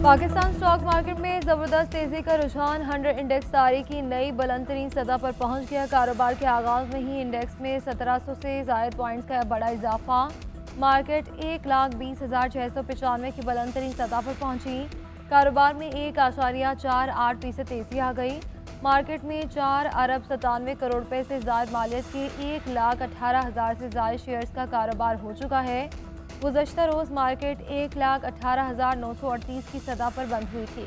Pakistan stock market में जबरदस्त तेजी का रुझान 100 इंडेक्स तारीख की नई बुलंद तरीन सतह पर पहुंच गया। कारोबार के आगाज में ही इंडेक्स में 1700 से जायद पॉइंट्स का बड़ा इजाफा। मार्केट 1,20,695 की बुलंद तरीन सतह पर पहुंची। कारोबार में 1.48% तेजी आ गई। मार्केट में 4 अरब 97 करोड़ रुपए से जायद मालियत के 1,18,000 से जायद शेयर्स का कारोबार हो चुका है। गुज़श्ता रोज़ मार्केट 1,18,938 की सतह पर बंद हुई थी।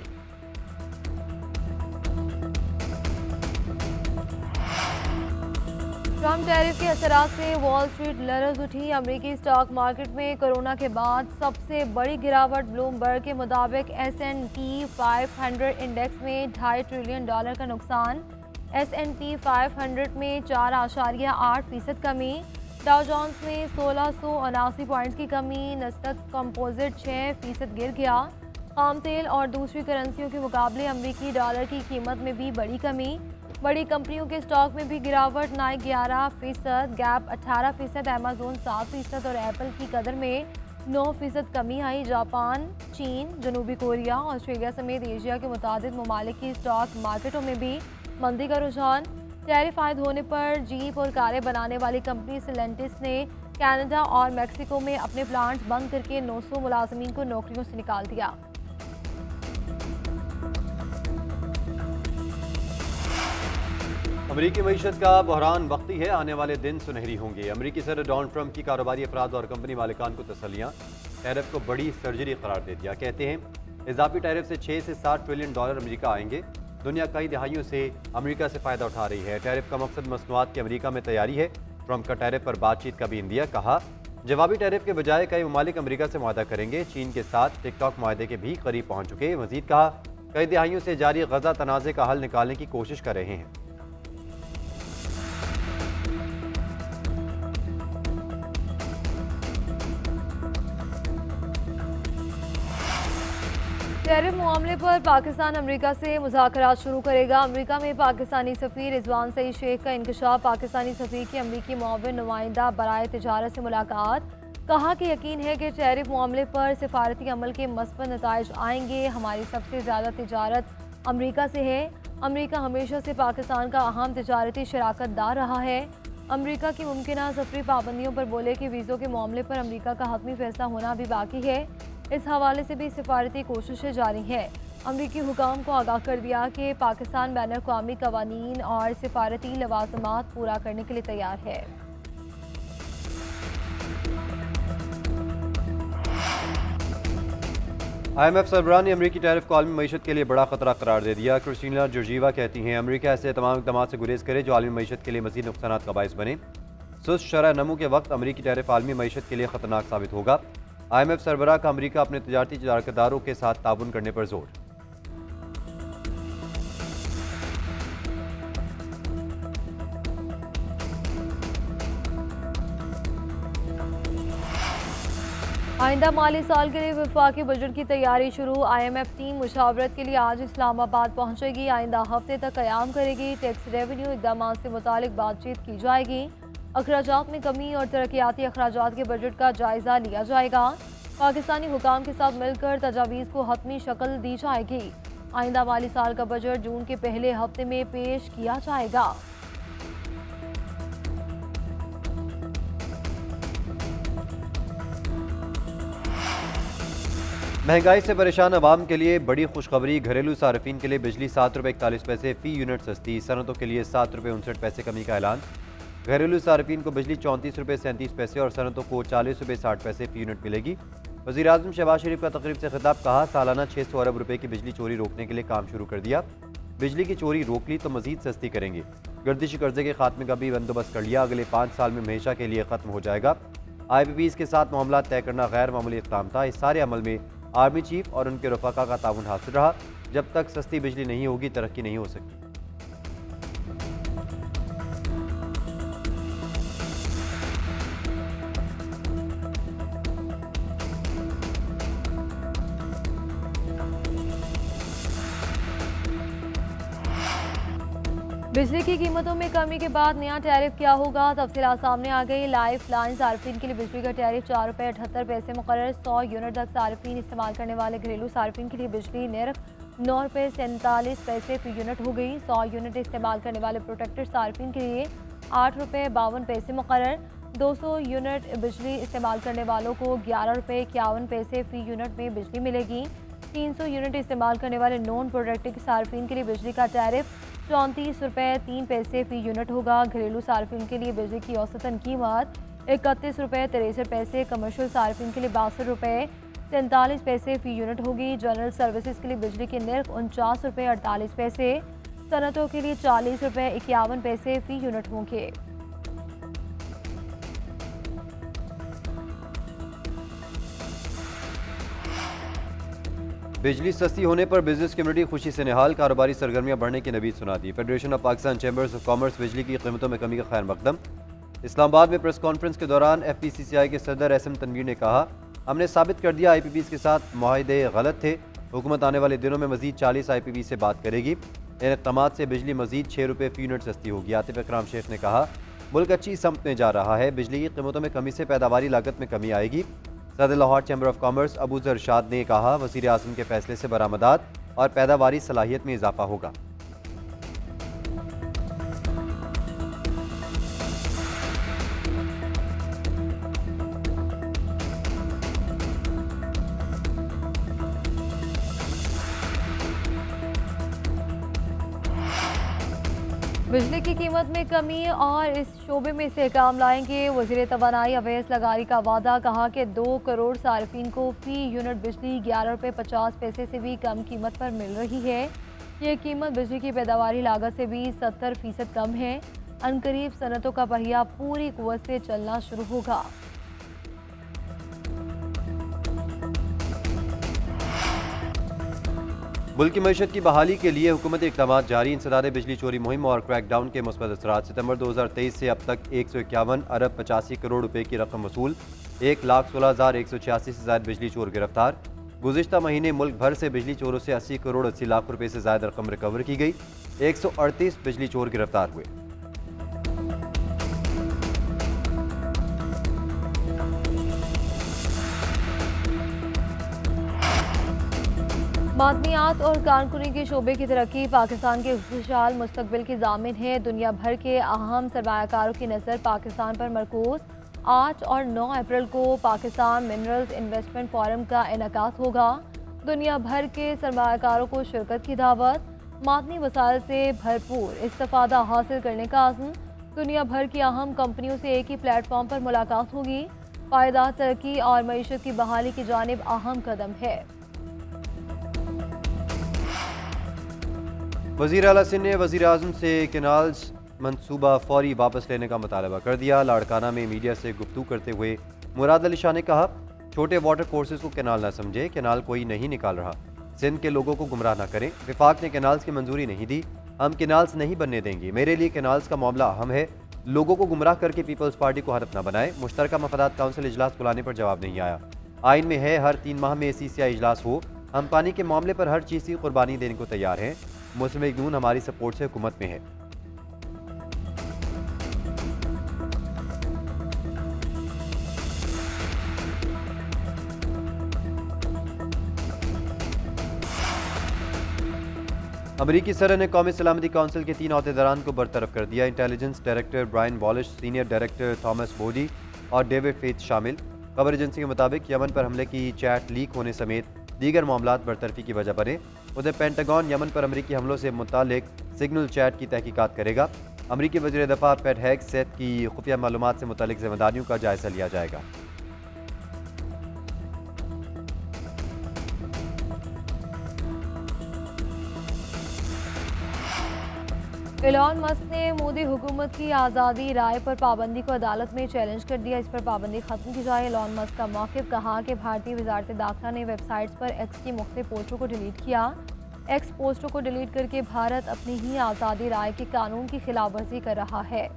ट्रम्प टैरिफ के असरात से वॉल स्ट्रीट लरज़ उठी। अमेरिकी स्टॉक मार्केट में कोरोना के बाद सबसे बड़ी गिरावट। ब्लूमबर्ग के मुताबिक S&P 500 इंडेक्स में $2.5 ट्रिलियन का नुकसान। S&P 500 में 4.8% कमी। डाउ जोन्स में 1679 पॉइंट्स की कमी। नस्दक कंपोजिट 6% गिर गया। खाम तेल और दूसरी करेंसियों के मुकाबले अमरीकी डॉलर की कीमत में भी बड़ी कमी। बड़ी कंपनियों के स्टॉक में भी गिरावट। नाइक 11%, गैप 18%, अमेजोन 7% और एप्पल की कदर में 9% कमी आई। जापान, चीन, जनूबी कोरिया, ऑस्ट्रेलिया समेत एशिया के मुताबिक ममालिक की स्टॉक मार्केटों में भी मंदी का रुझान। टैरिफ आयद होने पर जीप और कारें बनाने वाली कंपनी सिलेंटिस ने कनाडा और मेक्सिको में अपने प्लांट्स बंद करके 900 मुलाजमीन को नौकरियों से निकाल दिया। अमरीकी मईशत का बहरान वक्ती है, आने वाले दिन सुनहरी होंगे। अमरीकी सदर डोनाल्ड ट्रंप की कारोबारी अफराद और कंपनी मालिकान को तसल्लियां। टैरिफ को बड़ी सर्जरी करार दे दिया। कहते हैं इजाफी टैरिफ से 6 से 7 ट्रिलियन डॉलर अमरीका आएंगे। दुनिया कई दहाइयों से अमेरिका से फ़ायदा उठा रही है। टैरिफ का मकसद मसनूआत की अमेरिका में तैयारी है। ट्रंप का टैरिफ पर बातचीत का भी इंदिया। कहा जवाबी टैरिफ के बजाय कई ममालिक अमेरिका से मुआहदा करेंगे। चीन के साथ टिकटॉक मुआहदे के भी करीब पहुंच चुके। मजीद कहा कई दहाइयों से जारी गजा तनाज़े का हल निकालने की कोशिश कर रहे हैं। टैरिफ मामले पर पाकिस्तान अमेरिका से मुज़ाकरात शुरू करेगा। अमेरिका में पाकिस्तानी सफ़ीर रिजवान सईद शेख का इंकशाफ। पाकिस्तानी सफ़ीर की अमेरिकी मुआविन नुमाइंदा बराए तिजारत से मुलाकात। कहा कि यकीन है कि टैरिफ मामले पर सिफारती अमल के मस्बत नताइज आएंगे। हमारी सबसे ज़्यादा तिजारत अमेरिका से है। अमेरिका हमेशा से पाकिस्तान का अहम तिजारती शराकतदार रहा है। अमेरिका की मुमकिन सफरी पाबंदियों पर बोले कि वीज़ों के मामले पर अमेरिका का हतमी फैसला होना भी बाकी है। इस हवाले से भी सिफारती कोशिशें जारी हैं। अमरीकी हुकाम को आगाह कर दिया कि पाकिस्तान बैन अक़वामी कवानीन और सिफारती लवाज़मात पूरा करने के लिए तैयार है। IMF सरबराह ने अमरीकी टैरिफ को आलमी मईशत के लिए बड़ा खतरा करार दे दिया। क्रिस्टीना जॉर्जिवा कहती हैं अमरीका ऐसे तमाम इक़दाम से गुरेज करे जो आलमी मईशत के लिए मज़ीद नुकसान का बायस बने। सुस्त शरह नमू के वक्त अमरीकी टैरिफ आलमी मईशत के लिए खतरनाक साबित होगा। IMF सरबराह का अमरीका अपने तजारती शराकतदारों के साथ ताउन करने पर जोर। आइंदा माली साल के लिए वफाकी बजट की तैयारी शुरू। IMF टीम मुशावरत के लिए आज इस्लामाबाद पहुंचेगी। आइंदा हफ्ते तक क़याम करेगी। टैक्स रेवेन्यू इक़दाम से मुतालिक बातचीत की जाएगी। अखराजात में कमी और तरक्याती अखराजात के बजट का जायजा लिया जाएगा। पाकिस्तानी हुकाम के साथ मिलकर तजावीज़ को हतमी शक्ल दी जाएगी। आइंदा माली साल का बजट जून के पहले हफ्ते में पेश किया जाएगा। महंगाई से परेशान अवाम के लिए बड़ी खुशखबरी। घरेलू सार्फिन के लिए बिजली ₹7.41 फ़ी यूनिट सस्ती। सनतों के लिए ₹7.59 कमी का ऐलान। घरेलू सार्फिन को बिजली ₹34.37 और सनतों को ₹40.60 फ़ी यूनिट मिलेगी। वज़ीर-ए-आज़म शहबाज शरीफ का तकरीब से खिताब। कहा सालाना 600 अरब रुपए की बिजली चोरी रोकने के लिए काम शुरू कर दिया। बिजली की चोरी रोक ली तो मजीद सस्ती करेंगे। गर्दिशी कर्जे के खात्मे का भी बंदोबस्त कर लिया। अगले 5 साल में हमेशा के लिए खत्म हो जाएगा। IPPs के साथ मामला तय करना गैर मामूली इक़दाम था। इस सारे अमल में आर्मी चीफ और उनके रफ़ाका का ताउन हासिल रहा। जब तक सस्ती बिजली नहीं होगी तरक्की नहीं हो सकती। बिजली की कीमतों में कमी के बाद नया टैरिफ क्या होगा, तफसीलात सामने आ गई। लाइफ लाइन सार्फिन के लिए बिजली का टैरिफ 4 रुपये 78 पैसे मुकर्रर। 100 यूनिट तक सार्फिन इस्तेमाल करने वाले घरेलू सार्फिन के लिए बिजली नर्ख 9 रुपये 47 पैसे फी यूनिट हो गई। 100 यूनिट इस्तेमाल करने वाले प्रोटेक्टेड सार्फिन के लिए 8 रुपये 52 पैसे मुकर्रर। 200 यूनिट बिजली इस्तेमाल करने वालों को 11 रुपये 51 पैसे फी यूनिट में बिजली मिलेगी। 300 यूनिट इस्तेमाल करने वाले नॉन प्रोडक्टिव सार्फिन के लिए बिजली का टैरिफ 34 रुपये 3 पैसे फी यूनिट होगा। घरेलू सार्फिन के लिए बिजली की औसतन कीमत 31 रुपये 63 पैसे, कमर्शियल सार्फिन के लिए 62 रुपये 43 पैसे फी यूनिट होगी। जनरल सर्विसेज के लिए बिजली के नर्ख 49 रुपये 48 पैसे, सनतों के लिए 40 रुपये 51 पैसे फी यूनिट होंगे। बिजली सस्ती होने पर बिजनेस कम्युनिटी खुशी से निहाल, कारोबारी सरगर्मियां बढ़ने की नवीद सुना दी। Federation of Pakistan chambers of commerce बिजली की कीमतों में कमी का खैर मकदम। इस्लामाबाद में प्रेस कॉन्फ्रेंस के दौरान FPCCI के सदर SM तनवीर ने कहा, हमने साबित कर दिया IPPs के साथ मुआहदे गलत थे। हुकूमत आने वाले दिनों में मजीद 40 IPP से बात करेगी। इन इक़दामात से बिजली मजीद 6 रुपये फी यूनिट सस्ती होगी। आतिफ इकराम शेख ने कहा, मुल्क अच्छी समत में जा रहा है। बिजली की कीमतों में कमी से पैदावारी लागत में कमी आएगी। सदर Lahore chamber of commerce Abuzar शाद ने कहा, वज़ीर आज़म के फैसले से बरामदात और पैदावारी सलाहियत में इजाफा होगा। बिजली की कीमत में कमी और इस शोबे में से काम लाएंगे वज़ीर तवानाई अवैस लगारी का वादा। कहा कि 2 करोड़ सार्फिन को फी यूनिट बिजली 11 रुपये 50 पैसे से भी कम कीमत पर मिल रही है। ये कीमत बिजली की पैदावारी लागत से भी 70% कम है। अनकरीब सनतों का पहिया पूरी कुव्वत से चलना शुरू होगा। मुल्क की मईशत की बहाली के लिए हुकूमती इक़दामात जारी। इंसदाद बिजली चोरी मुहिम और क्रैकडाउन के मुस्बत असरात। सितंबर 2023 से अब तक 151 अरब 85 करोड़ रुपए की रकम वसूल। 1,16,186 से ज़ायद बिजली चोर गिरफ्तार। गुज़िश्ता महीने मुल्क भर से बिजली चोरों से 80 करोड़ 80 लाख रुपए से ज़ायद रकम रिकवर की गई। 138 बिजली चोर गिरफ्तार हुए। मादनियात और कारकुनी के शोबे की तरक्की पाकिस्तान के खुशहाल मुस्तकबिल की ज़ामिन है। दुनिया भर के अहम सरमायाकारों की नज़र पाकिस्तान पर मरकूज। 8 और 9 अप्रैल को पाकिस्तान मिनरल्स इन्वेस्टमेंट फोरम का इनेकास होगा। दुनिया भर के सरमायाकारों को शिरकत की दावत। मादनी वसाइल से भरपूर इस्तिफादा हासिल करने का आज़म। दुनिया भर की अहम कंपनियों से एक ही प्लेटफॉर्म पर मुलाकात होगी। पायदार तरक्की और मईशत की बहाली की जानिब अहम कदम है। वज़ीर आला सिंध ने वज़ीर आज़म से कैनाल्स मनसूबा फौरी वापस लेने का मुतालबा कर दिया। लाड़काना में मीडिया से गुफ्तगू करते हुए मुराद अली शाह ने कहा, छोटे वाटर कोर्सेज को कैनाल ना समझे, कैनाल कोई नहीं निकाल रहा। सिंध के लोगों को गुमराह ना करें। विफाक ने कैनाल्स की मंजूरी नहीं दी, हम कैनाल्स नहीं बनने देंगे। मेरे लिए कैनाल्स का मामला अहम है। लोगों को गुमराह करके पीपल्स पार्टी को हदफ न बनाए। मुश्तरका मफादात काउंसिल इजलास बुलाने पर जवाब नहीं आया। आइन में है हर 3 माह में CCI इजलास हो। हम पानी के मामले पर हर चीज़ की कुर्बानी देने को तैयार हैं। मुस्लिम लीग नून हमारी सपोर्ट से हुकूमत में है। अमरीकी सदर ने कौमी सलामती काउंसिल के 3 अहदेदारान को बरतरफ कर दिया। Intelligence director Brian Walsh, senior director Thomas Bodie और डेविड फेथ शामिल। खबर एजेंसी के मुताबिक यमन पर हमले की चैट लीक होने समेत दीगर मामलात बरतरफी की वजह बने। उधर पेंटागन यमन पर अमरीकी हमलों से मुतालिक सिग्नल चैट की तहकीकात करेगा। अमरीकी वज़ीर दफ़ा पैट हेग्सेथ की खुफिया मालूमात से मुतालिक जिम्मेदारियों का जायजा लिया जाएगा। एलॉन मस्क ने मोदी हुकूमत की आज़ादी राय पर पाबंदी को अदालत में चैलेंज कर दिया। इस पर पाबंदी खत्म की जाए। एलॉन मस्क का मौक़िफ़। कहा कि भारतीय वज़ारत दाखिला ने वेबसाइट्स पर एक्स की मुख्तलिफ पोस्टों को डिलीट किया। एक्स पोस्टों को डिलीट करके भारत अपनी ही आज़ादी राय के कानून की खिलाफ वर्जी कर रहा है।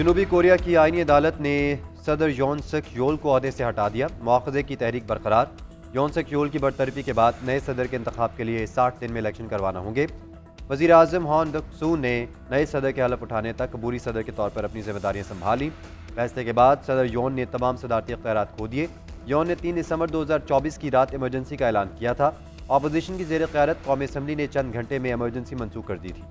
जनूबी कोरिया की आईनी अदालत ने सदर यौन सक योल को ओहदे से हटा दिया। मुआखजे की तहरीक बरकरार। यौन सक योल की बरतरफी के बाद नए सदर के इंतखाब के लिए 60 दिन में इलेक्शन करवाना होंगे। वज़ीर आज़म हॉन डक्सू ने नए सदर के हलफ उठाने तक अबूरी सदर के तौर पर अपनी जिम्मेदारियां संभाली। फैसले के बाद सदर यौन ने तमाम सदारती इख्तियारात खो दिए। यौन ने 3 दिसंबर 2024 की रात इमरजेंसी का ऐलान किया था। अपोजिशन की ज़ेर क़यादत कौमी असम्बली ने चंद घंटे में इमरजेंसी मंसूख कर दी थी।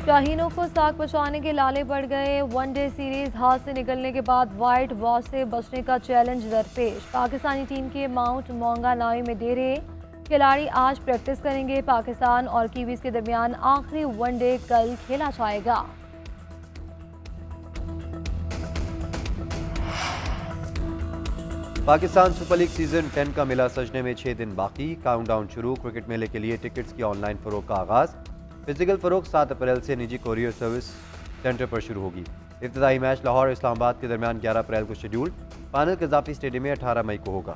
शाहीनों को साख बचाने के लाले पड़ गए। वनडे सीरीज हाथ से निकलने के बाद वाइट वॉश से बचने का चैलेंज दरपेश। पाकिस्तानी टीम के माउंट मोंगानुई में डेरे। खिलाड़ी आज प्रैक्टिस करेंगे। पाकिस्तान और कीवीज के दरमियान आखिरी वनडे कल खेला जाएगा। पाकिस्तान सुपर लीग सीजन 10 का मेला सजने में 6 दिन बाकी। काउंटडाउन शुरू। क्रिकेट मेले के लिए टिकट्स की ऑनलाइन फरोख्त का आगाज। फिजिकल फरोख्त 7 अप्रैल से निजी कोरियर सर्विस सेंटर पर शुरू होगी। इब्तिदाई मैच लाहौर और इस्लामाबाद के दरमियान 11 अप्रैल को शेड्यूल। फाइनल कज़ाफी स्टेडियम में 18 मई को होगा।